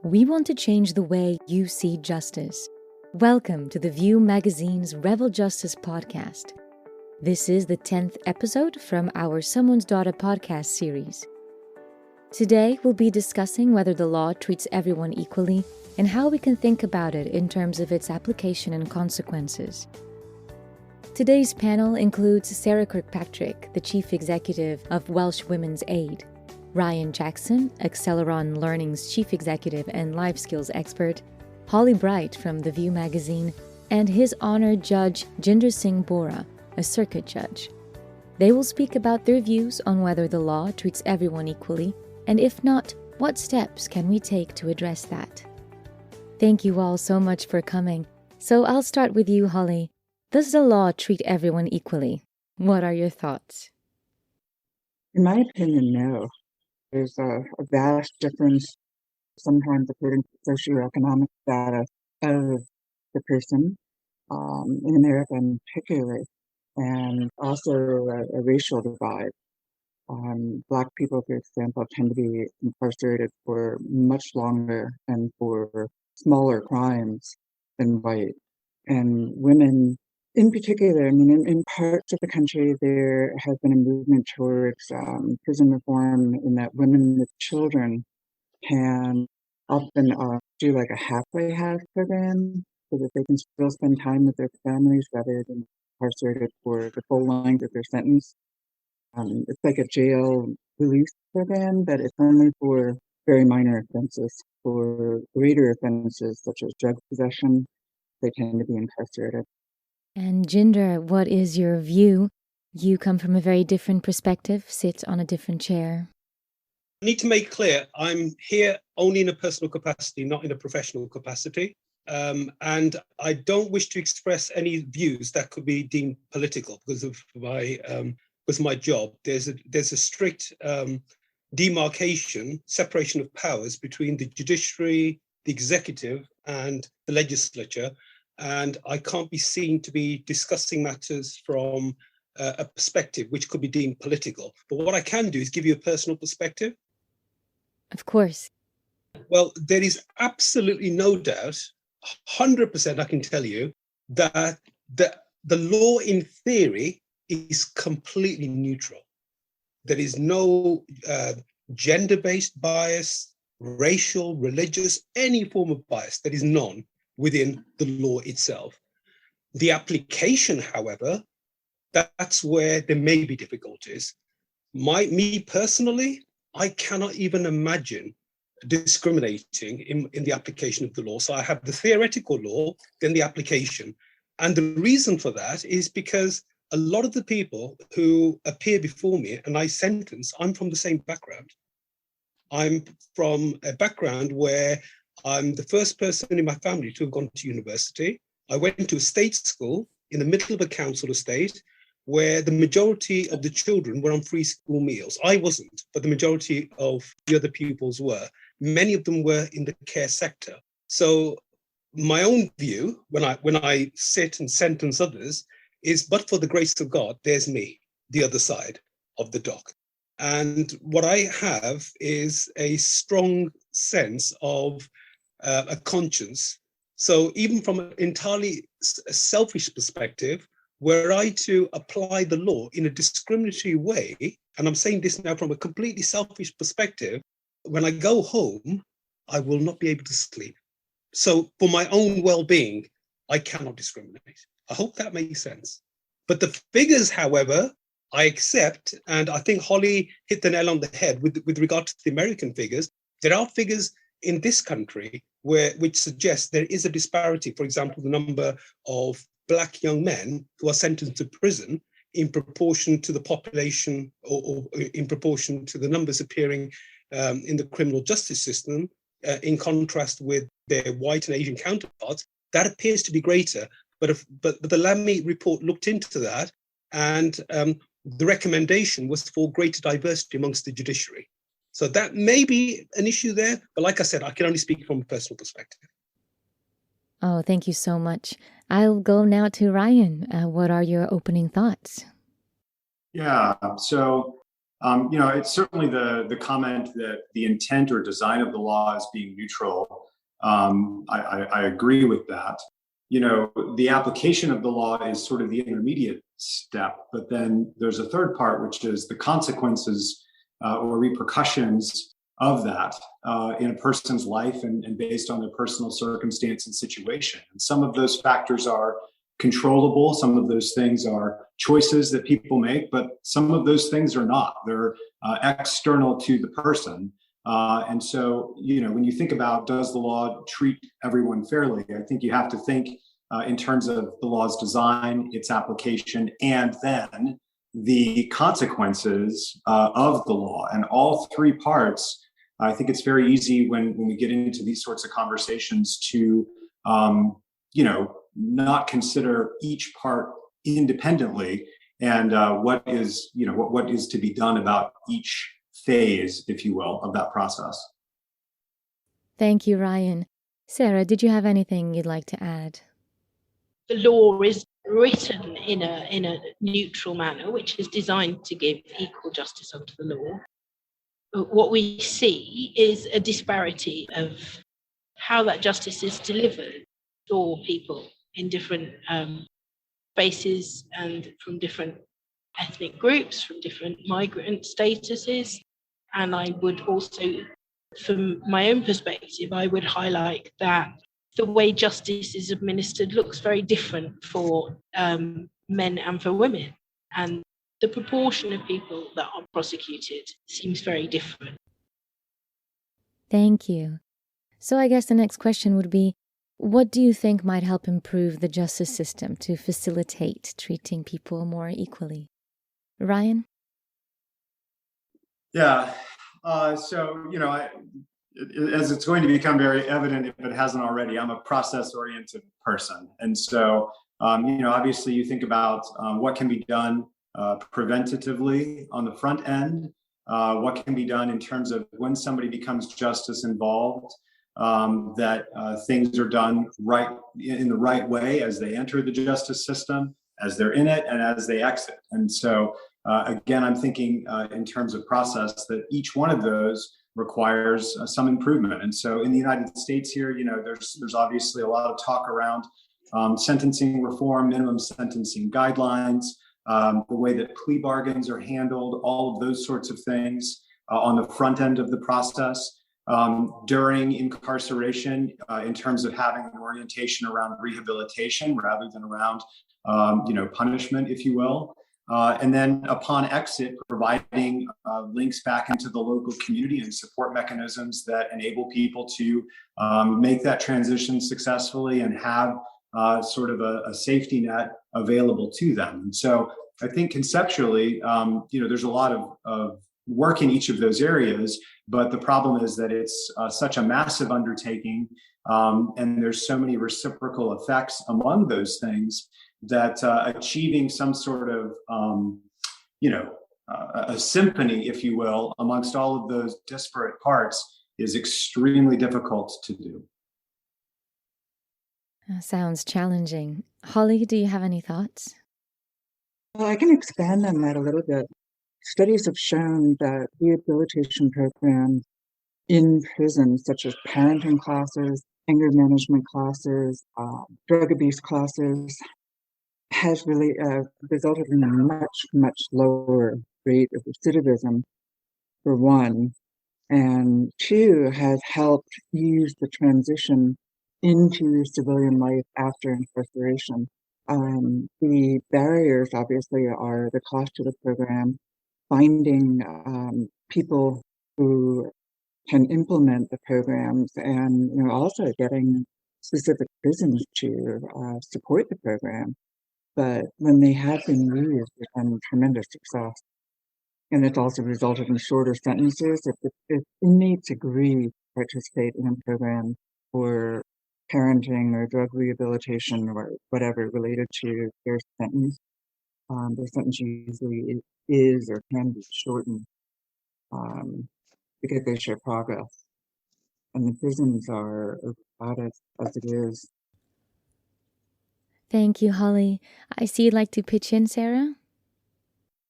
We want to change the way you see justice. Welcome to the View Magazine's Rebel Justice podcast. This is the 10th episode from our Someone's Daughter podcast series. Today, we'll be discussing whether the law treats everyone equally and how we can think about it in terms of its application and consequences. Today's panel includes Sarah Kirkpatrick, the Chief Executive of Welsh Women's Aid, Ryan Jackson, Acceleron Learning's Chief Executive and Life Skills Expert, Holly Bright from The View magazine, and His Honor Judge Jinder Singh Boora, a circuit judge. They will speak about their views on whether the law treats everyone equally, and if not, what steps can we take to address that? Thank you all so much for coming. So I'll start with you, Holly. Does the law treat everyone equally? What are your thoughts? In my opinion, no. There's a vast difference, sometimes according to socioeconomic status of the person, in America in particular, and also a racial divide. Black people, for example, tend to be incarcerated for much longer and for smaller crimes than white. And women, in particular, in parts of the country, there has been a movement towards prison reform in that women with children can often do like a halfway house program so that they can still spend time with their families rather than incarcerated for the full length of their sentence. It's like a jail release program, but it's only for very minor offenses. For greater offenses, such as drug possession, they tend to be incarcerated. And Jinder, what is your view? You come from a very different perspective, sit on a different chair. I need to make clear, I'm here only in a personal capacity, not in a professional capacity. And I don't wish to express any views that could be deemed political because of my job. There's a strict demarcation, separation of powers between the judiciary, the executive, and the legislature. And I can't be seen to be discussing matters from a perspective which could be deemed political. But what I can do is give you a personal perspective. Of course. Well, there is absolutely no doubt, 100% I can tell you, that the law in theory is completely neutral. There is no gender-based bias, racial, religious, any form of bias. There is none within the law itself. The application, however, that's where there may be difficulties. Me personally, I cannot even imagine discriminating in the application of the law. So I have the theoretical law, then the application. And the reason for that is because a lot of the people who appear before me and I sentence, I'm from the same background. I'm from a background where I'm the first person in my family to have gone to university. I went to a state school in the middle of a council estate where the majority of the children were on free school meals. I wasn't, but the majority of the other pupils were. Many of them were in the care sector. So my own view, when I sit and sentence others, is but for the grace of God, there's me, the other side of the dock. And what I have is a strong sense of a conscience. So even from an entirely selfish perspective, were I to apply the law in a discriminatory way, and I'm saying this now from a completely selfish perspective, when I go home, I will not be able to sleep. So for my own well-being, I cannot discriminate. I hope that makes sense. But the figures, however, I accept, and I think Holly hit the nail on the head with regard to the American figures. There are figures in this country which suggest there is a disparity. For example, the number of Black young men who are sentenced to prison in proportion to the population or in proportion to the numbers appearing in the criminal justice system, in contrast with their white and Asian counterparts, that appears to be greater. But the Lamy report looked into that, and the recommendation was for greater diversity amongst the judiciary. So that may be an issue there, but like I said, I can only speak from a personal perspective. Oh, thank you so much. I'll go now to Ryan. What are your opening thoughts? Yeah, so It's certainly the comment that the intent or design of the law is being neutral. I agree with that. The application of the law is sort of the intermediate step, but then there's a third part, which is the consequences or repercussions of that in a person's life and based on their personal circumstance and situation. And some of those factors are controllable. Some of those things are choices that people make, but some of those things are not. They're external to the person. And so, when you think about, does the law treat everyone fairly? I think you have to think in terms of the law's design, its application, and then the consequences of the law. And all three parts, I think it's very easy when we get into these sorts of conversations to, not consider each part independently and what is to be done about each phase, if you will, of that process. Thank you, Ryan. Sarah, did you have anything you'd like to add? The law is written in a neutral manner, which is designed to give equal justice under the law. But what we see is a disparity of how that justice is delivered for people in different spaces and from different ethnic groups, from different migrant statuses. And I would also, from my own perspective, I would highlight that the way justice is administered looks very different for men and for women. And the proportion of people that are prosecuted seems very different. Thank you. So I guess the next question would be, what do you think might help improve the justice system to facilitate treating people more equally? Ryan? Yeah. As it's going to become very evident, if it hasn't already, I'm a process-oriented person. And so, obviously you think about what can be done preventatively on the front end, what can be done in terms of when somebody becomes justice involved, that things are done right in the right way as they enter the justice system, as they're in it, and as they exit. And so, again, I'm thinking in terms of process that each one of those requires some improvement. And so, in the United States here, there's obviously a lot of talk around sentencing reform, minimum sentencing guidelines, the way that plea bargains are handled, all of those sorts of things on the front end of the process. During incarceration, in terms of having an orientation around rehabilitation rather than around, punishment, if you will. And then upon exit, providing links back into the local community and support mechanisms that enable people to make that transition successfully and have sort of a safety net available to them. And so I think conceptually, there's a lot of work in each of those areas, but the problem is that it's such a massive undertaking, and there's so many reciprocal effects among those things that achieving some sort of, a symphony, if you will, amongst all of those disparate parts is extremely difficult to do. Sounds challenging. Holly, do you have any thoughts? Well, I can expand on that a little bit. Studies have shown that rehabilitation programs in prisons, such as parenting classes, anger management classes, drug abuse classes, has really resulted in a much, much lower rate of recidivism, for one, and two, has helped ease the transition into civilian life after incarceration. The barriers, obviously, are the cost of the program, finding people who can implement the programs, and also getting specific prisons to support the program. But when they have been used, it's been tremendous success. And it's also resulted in shorter sentences. If inmates agree to participate in a program for parenting or drug rehabilitation or whatever related to their sentence usually is or can be shortened because they show progress. And the prisons are overcrowded as it is. Thank you, Holly. I see you'd like to pitch in, Sarah?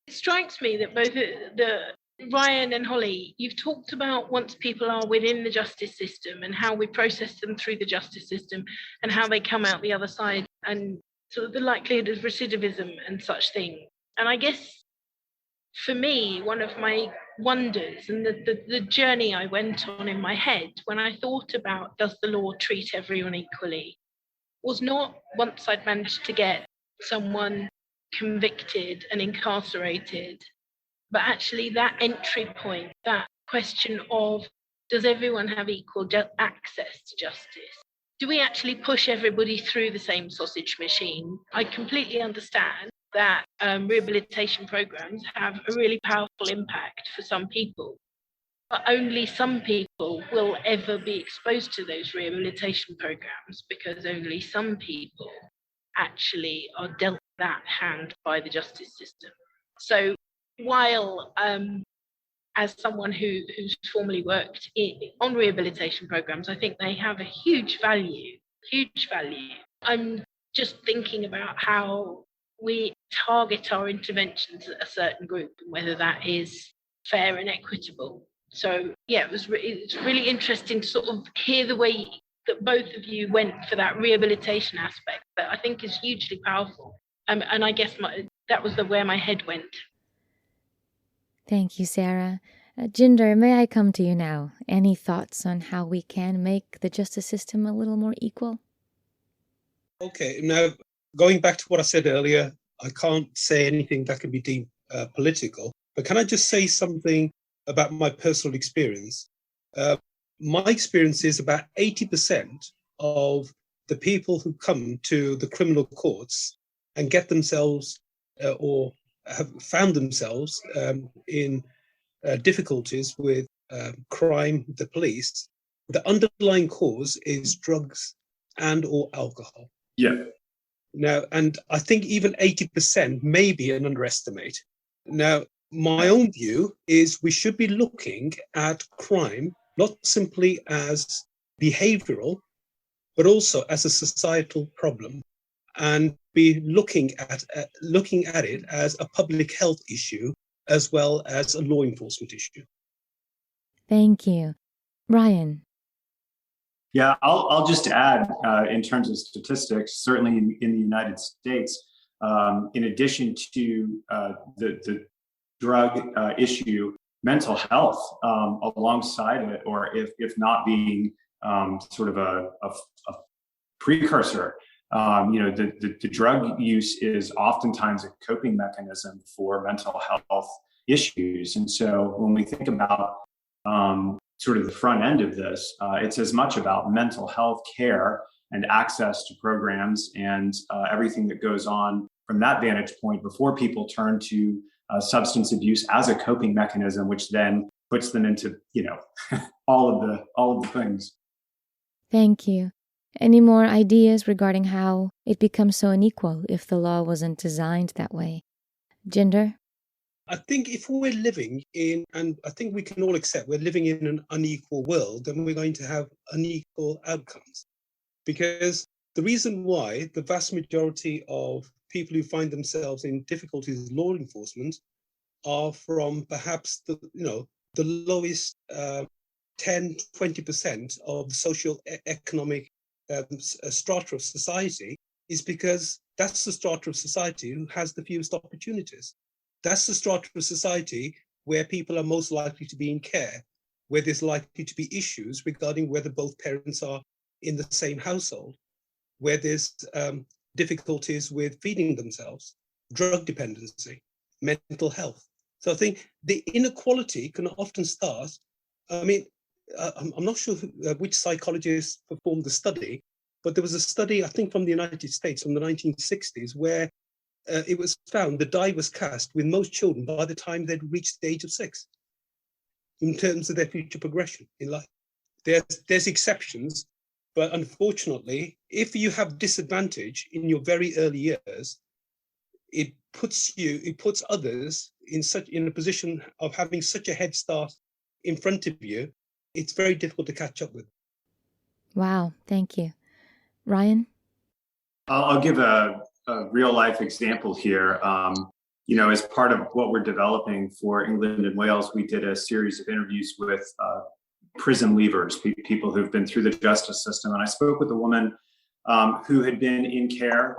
It strikes me that both the Ryan and Holly, you've talked about once people are within the justice system and how we process them through the justice system and how they come out the other side and sort of the likelihood of recidivism and such things. And I guess for me, one of my wonders and the journey I went on in my head when I thought about does the law treat everyone equally was not once I'd managed to get someone convicted and incarcerated, but actually that entry point, that question of does everyone have equal access to justice? Do we actually push everybody through the same sausage machine? I completely understand that rehabilitation programs have a really powerful impact for some people, but only some people will ever be exposed to those rehabilitation programs because only some people actually are dealt that hand by the justice system. So while as someone who's formerly worked on rehabilitation programs, I think they have a huge value. I'm just thinking about how we target our interventions at a certain group and whether that is fair and equitable. So yeah, it's really interesting to sort of hear the way that both of you went for that rehabilitation aspect that I think is hugely powerful. And I guess that was where my head went. Thank you, Sarah. Jinder, may I come to you now? Any thoughts on how we can make the justice system a little more equal? Okay, now going back to what I said earlier, I can't say anything that can be deemed political, but can I just say something about my personal experience? My experience is about 80% of the people who come to the criminal courts and get themselves or have found themselves in difficulties with crime, the police, the underlying cause is drugs and or alcohol. Yeah. Now, and I think even 80% may be an underestimate. Now, my own view is we should be looking at crime not simply as behavioral, but also as a societal problem, and be looking at it as a public health issue as well as a law enforcement issue. Thank you. Ryan. Yeah, I'll just add in terms of statistics, certainly in the United States, in addition to the drug issue, mental health alongside it, or if not being sort of a precursor, the drug use is oftentimes a coping mechanism for mental health issues. And so when we think about sort of the front end of this, it's as much about mental health care and access to programs and everything that goes on from that vantage point before people turn to substance abuse as a coping mechanism, which then puts them into, all of the things. Thank you. Any more ideas regarding how it becomes so unequal if the law wasn't designed that way? Jinder? I think if we're living in, and I think we can all accept we're living in an unequal world, then we're going to have unequal outcomes. Because the reason why the vast majority of people who find themselves in difficulties with law enforcement are from perhaps the lowest 10-20% of the social economic strata of society is because that's the strata of society who has the fewest opportunities. That's the strata of society where people are most likely to be in care, where there's likely to be issues regarding whether both parents are in the same household, where there's difficulties with feeding themselves, drug dependency, mental health. So I think the inequality can often start. I mean, I'm not sure which psychologist performed the study, but there was a study, I think, from the United States from the 1960s, where it was found the die was cast with most children by the time they'd reached the age of 6 in terms of their future progression in life. There's exceptions, but unfortunately, if you have disadvantage in your very early years, it puts others in a position of having such a head start in front of you. It's very difficult to catch up with. Wow, thank you. Ryan? I'll give a real life example here. as part of what we're developing for England and Wales, we did a series of interviews with prison leavers, people who've been through the justice system. And I spoke with a woman who had been in care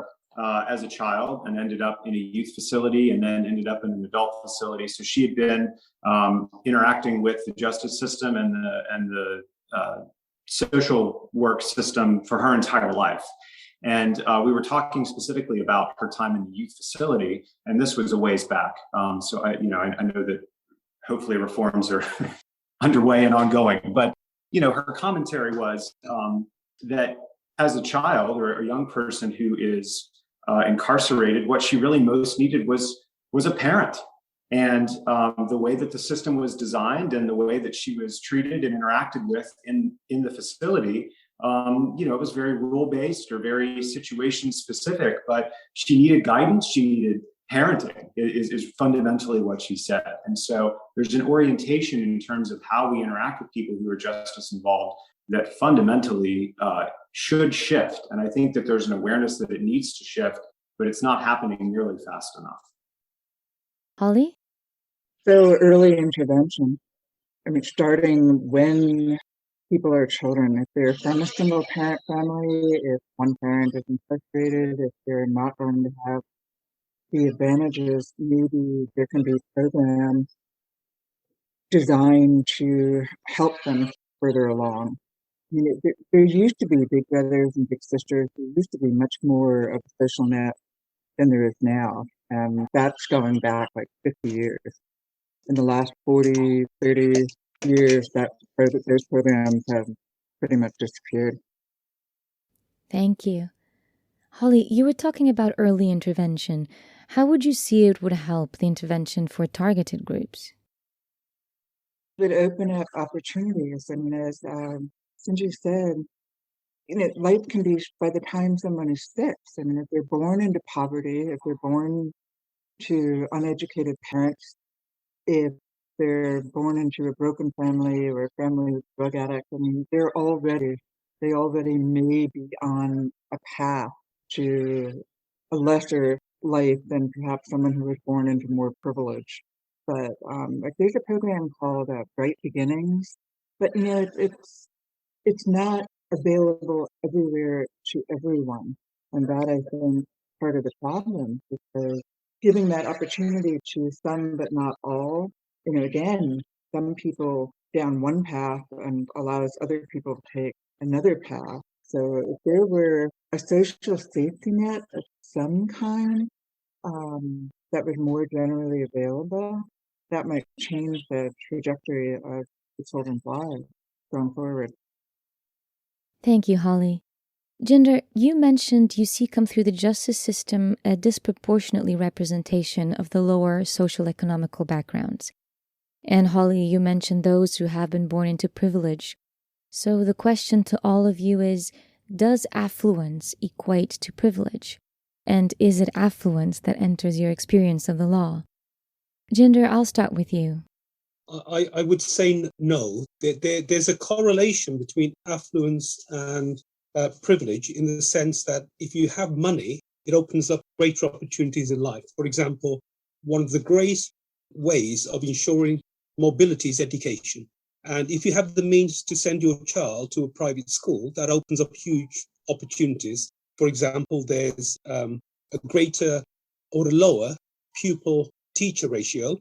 as a child and ended up in a youth facility and then ended up in an adult facility. So she had been interacting with the justice system and the social work system for her entire life. And we were talking specifically about her time in the youth facility, and this was a ways back. So I know that hopefully reforms are underway and ongoing. But her commentary was that as a child or a young person who is incarcerated, what she really most needed was a parent. And the way that the system was designed and the way that she was treated and interacted with in the facility, it was very rule-based or very situation-specific, but she needed guidance, she needed parenting is fundamentally what she said. And so there's an orientation in terms of how we interact with people who are justice involved that fundamentally should shift. And I think that there's an awareness that it needs to shift, but it's not happening nearly fast enough. Holly? So early intervention, starting when people are children, if they're from a single parent family, if one parent is incarcerated, if they're not going to have the advantages, maybe there can be programs designed to help them further along. There used to be big brothers and big sisters. There used to be much more of a social net than there is now. And that's going back like 50 years. In the last 40, 30 years, those programs have pretty much disappeared. Thank you. Holly, you were talking about early intervention. How would you see it would help the intervention for targeted groups? It would open up opportunities. As Singh said, life can be, by the time someone is 6, if they're born into poverty, if they're born to uneducated parents, if they're born into a broken family or a family with drug addicts, they already may be on a path to a lesser life than perhaps someone who was born into more privilege. But there's a program called Bright Beginnings, but it's not available everywhere to everyone, and that I think part of the problem, because giving that opportunity to some but not all, again, some people down one path and allows other people to take another path. So if there were a social safety net of some kind that was more generally available, that might change the trajectory of the children's lives going forward. Thank you, Holly. Jinder, you mentioned you see come through the justice system a disproportionately representation of the lower social economical backgrounds. And Holly, you mentioned those who have been born into privilege. So the question to all of you is, does affluence equate to privilege? And is it affluence that enters your experience of the law? Jinder, I'll start with you. I would say no. There's a correlation between affluence and privilege, in the sense that if you have money, it opens up greater opportunities in life. For example, one of the great ways of ensuring mobility is education. And if you have the means to send your child to a private school, that opens up huge opportunities. For example, there's a greater or a lower pupil-teacher ratio.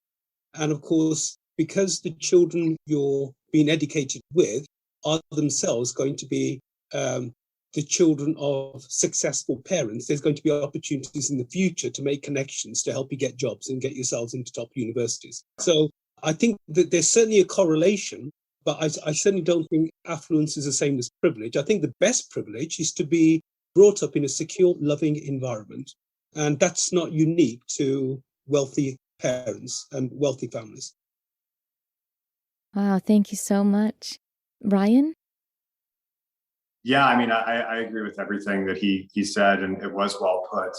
And of course, because the children you're being educated with are themselves going to be the children of successful parents, there's going to be opportunities in the future to make connections to help you get jobs and get yourselves into top universities. So I think that there's certainly a correlation, but I certainly don't think affluence is the same as privilege. I think the best privilege is to be brought up in a secure, loving environment. And that's not unique to wealthy parents and wealthy families. Wow, thank you so much. Brian? Yeah, I agree with everything that he said, and it was well put.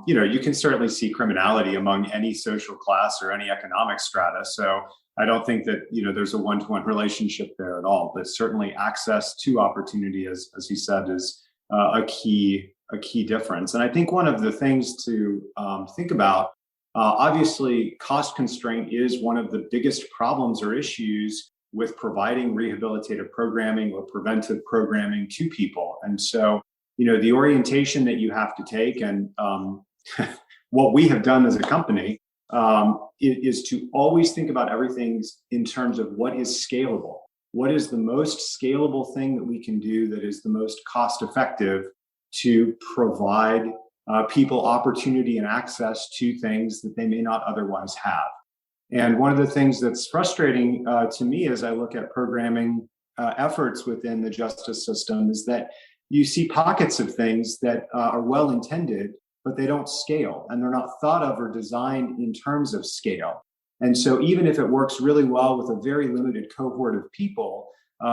You can certainly see criminality among any social class or any economic strata. So I don't think that, there's a one-to-one relationship there at all. But certainly access to opportunity, as he said, is a key difference. And I think one of the things to think about Obviously, cost constraint is one of the biggest problems or issues with providing rehabilitative programming or preventive programming to people. And so, the orientation that you have to take, and what we have done as a company, is to always think about everything in terms of what is scalable. What is the most scalable thing that we can do that is the most cost effective to provide people opportunity and access to things that they may not otherwise have. And one of the things that's frustrating to me as I look at programming efforts within the justice system is that you see pockets of things that are well intended, but they don't scale, and they're not thought of or designed in terms of scale. And so even if it works really well with a very limited cohort of people,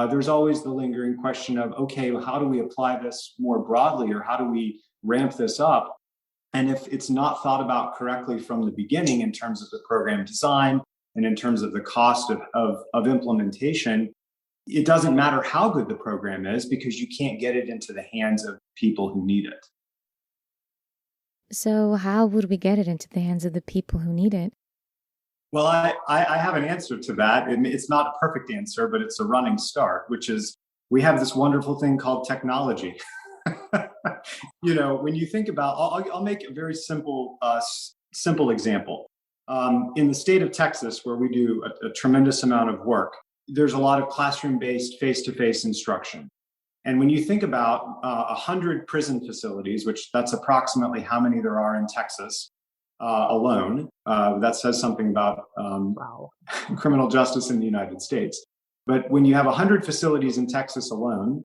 there's always the lingering question of, okay, well, how do we apply this more broadly, or how do we ramp this up? And if it's not thought about correctly from the beginning in terms of the program design and in terms of the cost of implementation, it doesn't matter how good the program is, because you can't get it into the hands of people who need it. So how would we get it into the hands of the people who need it? Well, I have an answer to that. It's not a perfect answer, but it's a running start, which is we have this wonderful thing called technology. When you think about, I'll make a very simple example. In the state of Texas, where we do a tremendous amount of work, there's a lot of classroom-based face-to-face instruction. And when you think about 100 prison facilities, which that's approximately how many there are in Texas alone, that says something about criminal justice in the United States. But when you have 100 facilities in Texas alone,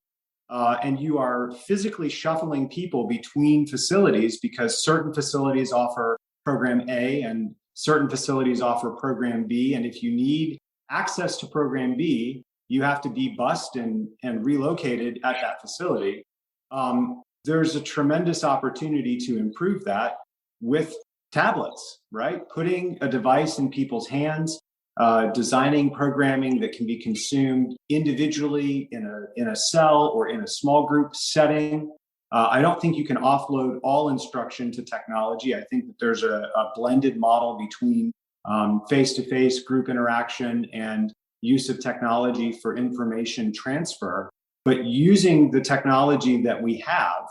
and you are physically shuffling people between facilities because certain facilities offer program A and certain facilities offer program B. And if you need access to program B, you have to be bused and relocated at that facility. There's a tremendous opportunity to improve that with tablets, right? Putting a device in people's hands, designing programming that can be consumed individually in a cell or in a small group setting. I don't think you can offload all instruction to technology. I think that there's a blended model between face-to-face group interaction and use of technology for information transfer. But using the technology that we have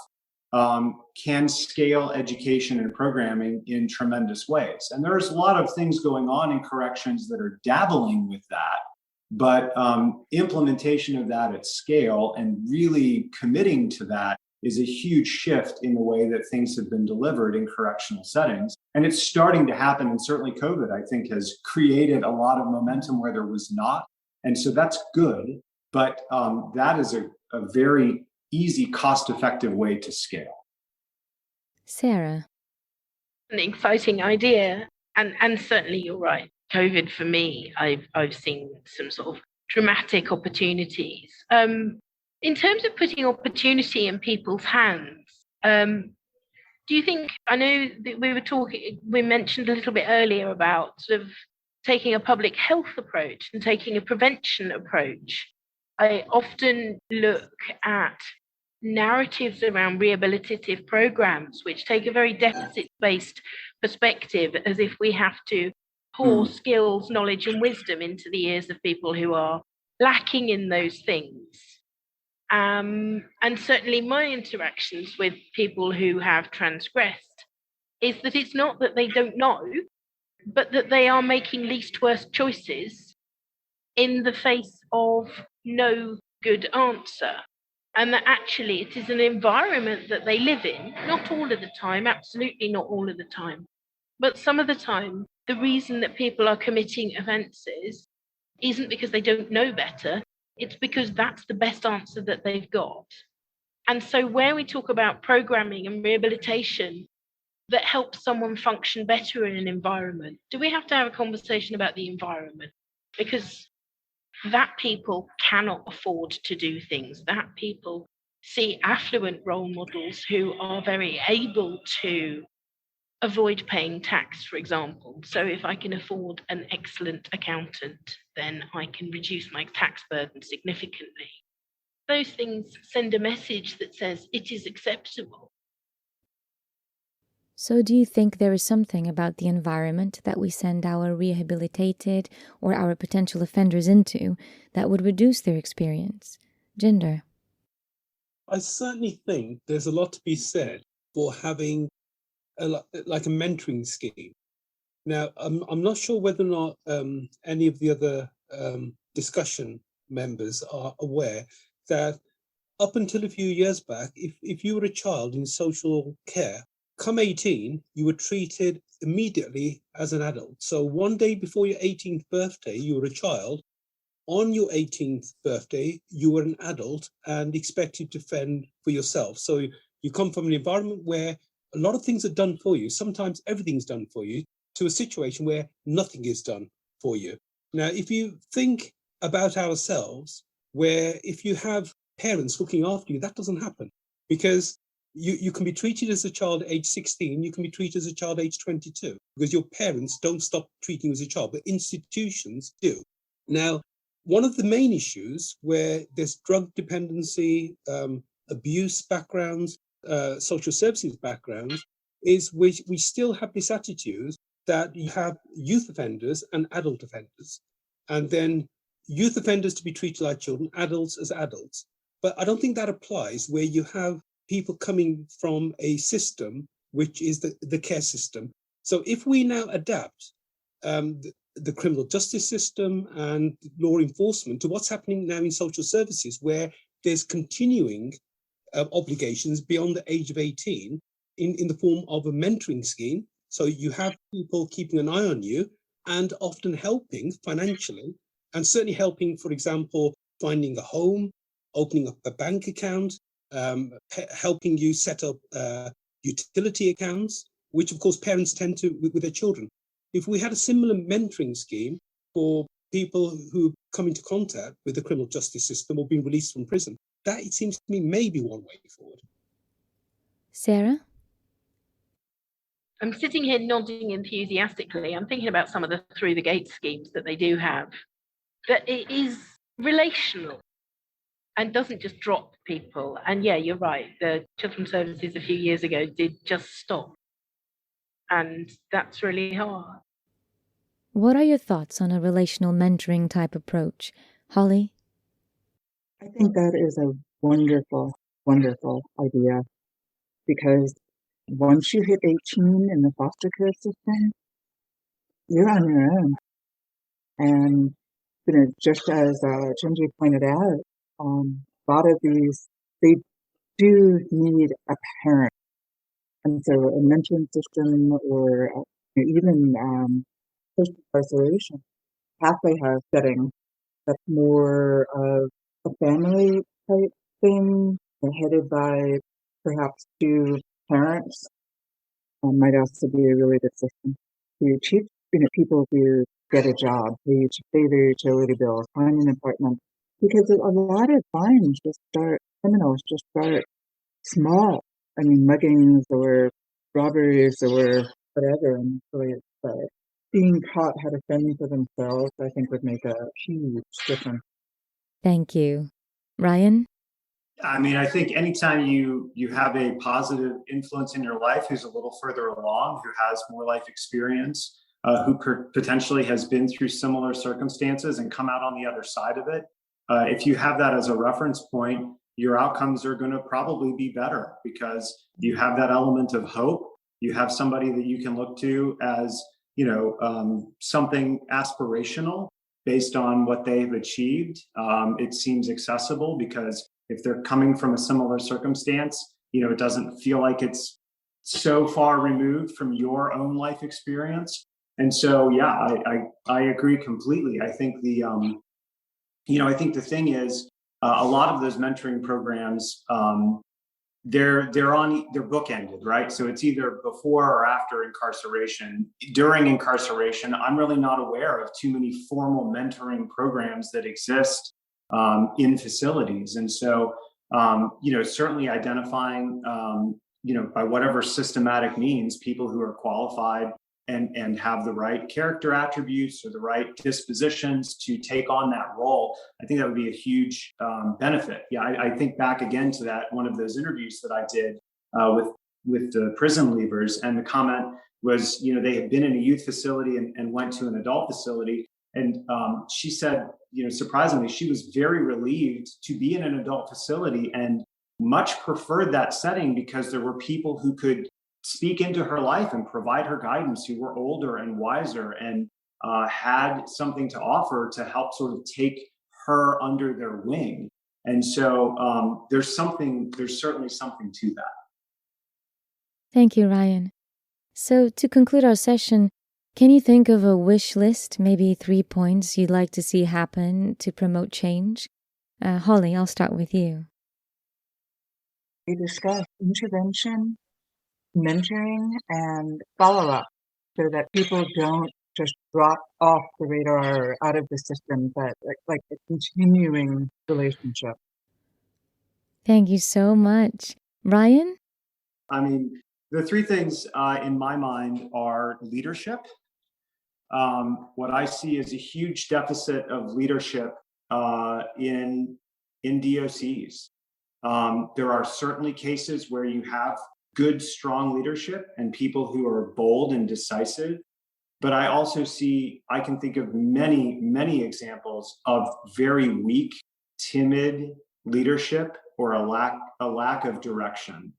can scale education and programming in tremendous ways. And there's a lot of things going on in corrections that are dabbling with that, but implementation of that at scale and really committing to that is a huge shift in the way that things have been delivered in correctional settings. And it's starting to happen, and certainly COVID, I think, has created a lot of momentum where there was not. And so that's good, but that is a very easy, cost-effective way to scale. Sarah. An exciting idea, and certainly you're right. COVID for me, I've seen some sort of dramatic opportunities. In terms of putting opportunity in people's hands, do you think? I know that we mentioned a little bit earlier about sort of taking a public health approach and taking a prevention approach. I often look at narratives around rehabilitative programs, which take a very deficit-based perspective, as if we have to pour skills, knowledge, and wisdom into the ears of people who are lacking in those things. And certainly my interactions with people who have transgressed is that it's not that they don't know, but that they are making least worst choices in the face of no good answer. And that actually it is an environment that they live in, not all of the time, absolutely not all of the time, but some of the time, the reason that people are committing offences isn't because they don't know better, it's because that's the best answer that they've got. And so where we talk about programming and rehabilitation that helps someone function better in an environment, do we have to have a conversation about the environment? Because that people cannot afford to do things, that people see affluent role models who are very able to avoid paying tax, for example. So if I can afford an excellent accountant, then I can reduce my tax burden significantly. Those things send a message that says it is acceptable. So do you think there is something about the environment that we send our rehabilitated or our potential offenders into that would reduce their experience? Jinder? I certainly think there's a lot to be said for having like a mentoring scheme. Now, I'm not sure whether or not any of the other discussion members are aware that up until a few years back, if you were a child in social care, come 18, you were treated immediately as an adult. So one day before your 18th birthday, you were a child. On your 18th birthday, you were an adult and expected to fend for yourself. So you come from an environment where a lot of things are done for you. Sometimes everything's done for you, to a situation where nothing is done for you. Now, if you think about ourselves, where if you have parents looking after you, that doesn't happen, because you can be treated as a child at age 16, you can be treated as a child at age 22, because your parents don't stop treating you as a child, but institutions do. Now, one of the main issues where there's drug dependency, abuse backgrounds, social services backgrounds, is we still have this attitude that you have youth offenders and adult offenders, and then youth offenders to be treated like children, adults as adults. But I don't think that applies where you have people coming from a system which is the care system. So if we now adapt the criminal justice system and law enforcement to what's happening now in social services, where there's continuing obligations beyond the age of 18 in the form of a mentoring scheme. So you have people keeping an eye on you and often helping financially, and certainly helping, for example, finding a home, opening up a bank account, helping you set up utility accounts, which of course parents tend to with their children. If we had a similar mentoring scheme for people who come into contact with the criminal justice system or being released from prison, that, it seems to me, may be one way forward. Sarah? I'm sitting here nodding enthusiastically. I'm thinking about some of the through the gate schemes that they do have. But it is relational and doesn't just drop people. And yeah, you're right. The children's services a few years ago did just stop. And that's really hard. What are your thoughts on a relational mentoring type approach? Holly? I think that is a wonderful, wonderful idea, because once you hit 18 in the foster care system, you're on your own. And, just as Chinji pointed out, a lot of these, they do need a parent. And so a mentoring system or even post-incarceration halfway house setting, that's more of a family type thing, headed by perhaps two parents, might also be a really good system to teach people to get a job, pay their utility bills, find an apartment, because a lot of criminals just start small. I mean, muggings or robberies or whatever, and so being taught how to fend for themselves, I think, would make a huge difference. Thank you. Ryan? I mean, I think anytime you have a positive influence in your life who's a little further along, who has more life experience, who potentially has been through similar circumstances and come out on the other side of it, if you have that as a reference point, your outcomes are going to probably be better, because you have that element of hope. You have somebody that you can look to as, something aspirational based on what they've achieved. It seems accessible, because if they're coming from a similar circumstance, it doesn't feel like it's so far removed from your own life experience. And so, yeah, I agree completely. I think I think the thing is, a lot of those mentoring programs, they're bookended, right? So it's either before or after incarceration. During incarceration, I'm really not aware of too many formal mentoring programs that exist in facilities. And so, certainly identifying, by whatever systematic means, people who are qualified and have the right character attributes or the right dispositions to take on that role, I think that would be a huge benefit. Yeah, I think back again to that one of those interviews that I did with the prison leavers, and the comment was, they had been in a youth facility and went to an adult facility. And she said, surprisingly, she was very relieved to be in an adult facility and much preferred that setting because there were people who could speak into her life and provide her guidance, who were older and wiser and had something to offer to help sort of take her under their wing. And so there's certainly something to that. Thank you, Ryan. So to conclude our session, can you think of a wish list, maybe 3 points you'd like to see happen to promote change? Holly, I'll start with you. We discussed intervention, mentoring, and follow-up so that people don't just drop off the radar or out of the system, but like a continuing relationship. Thank you so much. Ryan? I mean, the 3 things in my mind are leadership. What I see is a huge deficit of leadership in DOCs. There are certainly cases where you have good, strong leadership and people who are bold and decisive. But I also I can think of many, many examples of very weak, timid leadership or a lack of direction.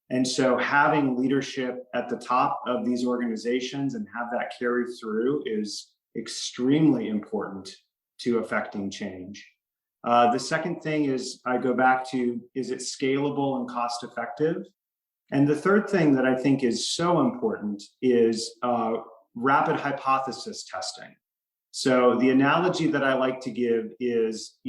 And so having leadership at the top of these organizations and have that carry through is extremely important to affecting change. The second thing is I go back to, is it scalable and cost effective? And the third thing that I think is so important is rapid hypothesis testing. So the analogy that I like to give is,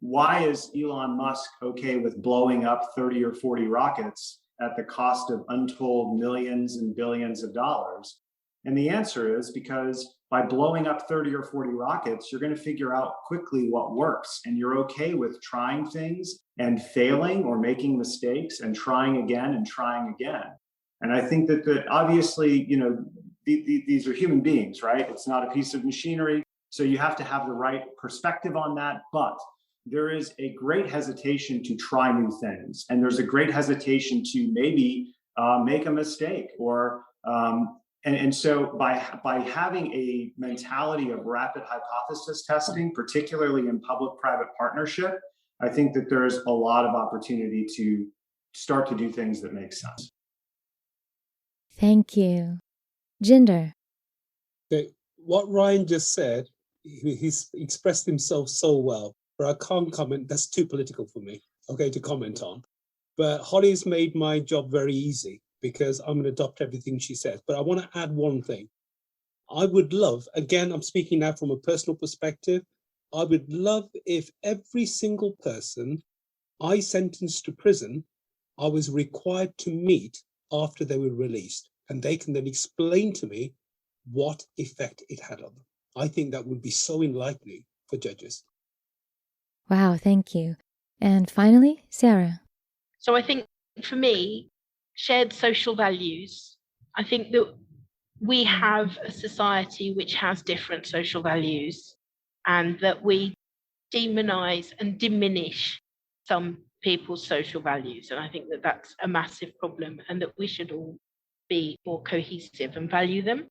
why is Elon Musk okay with blowing up 30 or 40 rockets at the cost of untold millions and billions of dollars? And the answer is because by blowing up 30 or 40 rockets, you're going to figure out quickly what works. And you're okay with trying things and failing or making mistakes and trying again and trying again. And I think that obviously, these are human beings, right? It's not a piece of machinery. So you have to have the right perspective on that. But there is a great hesitation to try new things. And there's a great hesitation to maybe make a mistake or and so by having a mentality of rapid hypothesis testing, particularly in public-private partnership, I think that there's a lot of opportunity to start to do things that make sense. Thank you. Jinder. Okay. What Ryan just said, he's expressed himself so well, but I can't comment. That's too political for me, to comment on. But Holly's made my job very easy because I'm going to adopt everything she says. But I want to add one thing. I would love, again, I'm speaking now from a personal perspective, I would love if every single person I sentenced to prison, I was required to meet after they were released. And they can then explain to me what effect it had on them. I think that would be so enlightening for judges. Wow, thank you. And finally, Sarah. So I think for me, shared social values. I think that we have a society which has different social values and that we demonize and diminish some people's social values. And I think that that's a massive problem and that we should all be more cohesive and value them.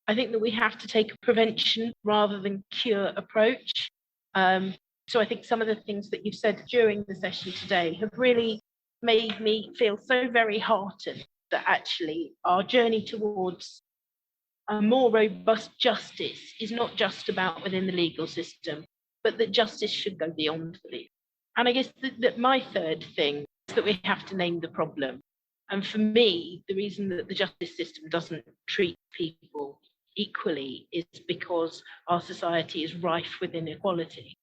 I think that we have to take a prevention rather than cure approach. So I think some of the things that you've said during the session today have really made me feel so very heartened that actually our journey towards a more robust justice is not just about within the legal system, but that justice should go beyond the legal. And I guess that my third thing is that we have to name the problem. And for me, the reason that the justice system doesn't treat people equally is because our society is rife with inequality.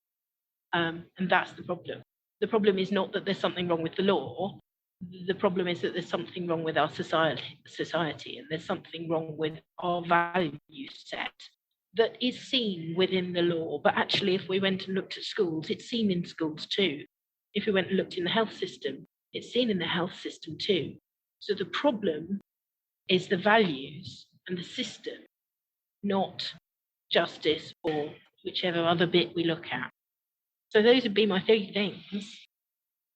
And that's the problem. The problem is not that there's something wrong with the law. The problem is that there's something wrong with our society, and there's something wrong with our value set that is seen within the law. But actually, if we went and looked at schools, it's seen in schools too. If we went and looked in the health system, it's seen in the health system too. So the problem is the values and the system, not justice or whichever other bit we look at. So those would be my 3 things.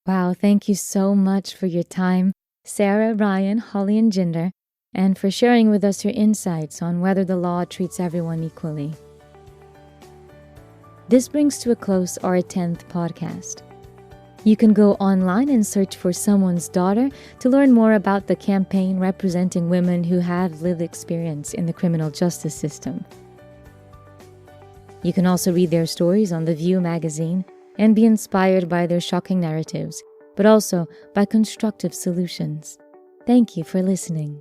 Wow, thank you so much for your time. Sarah, Ryan, Holly, and Jinder, and for sharing with us your insights on whether the law treats everyone equally. This brings to a close our 10th podcast. You can go online and search for Someone's Daughter to learn more about the campaign representing women who have lived experience in the criminal justice system. You can also read their stories on The View magazine and be inspired by their shocking narratives, but also by constructive solutions. Thank you for listening.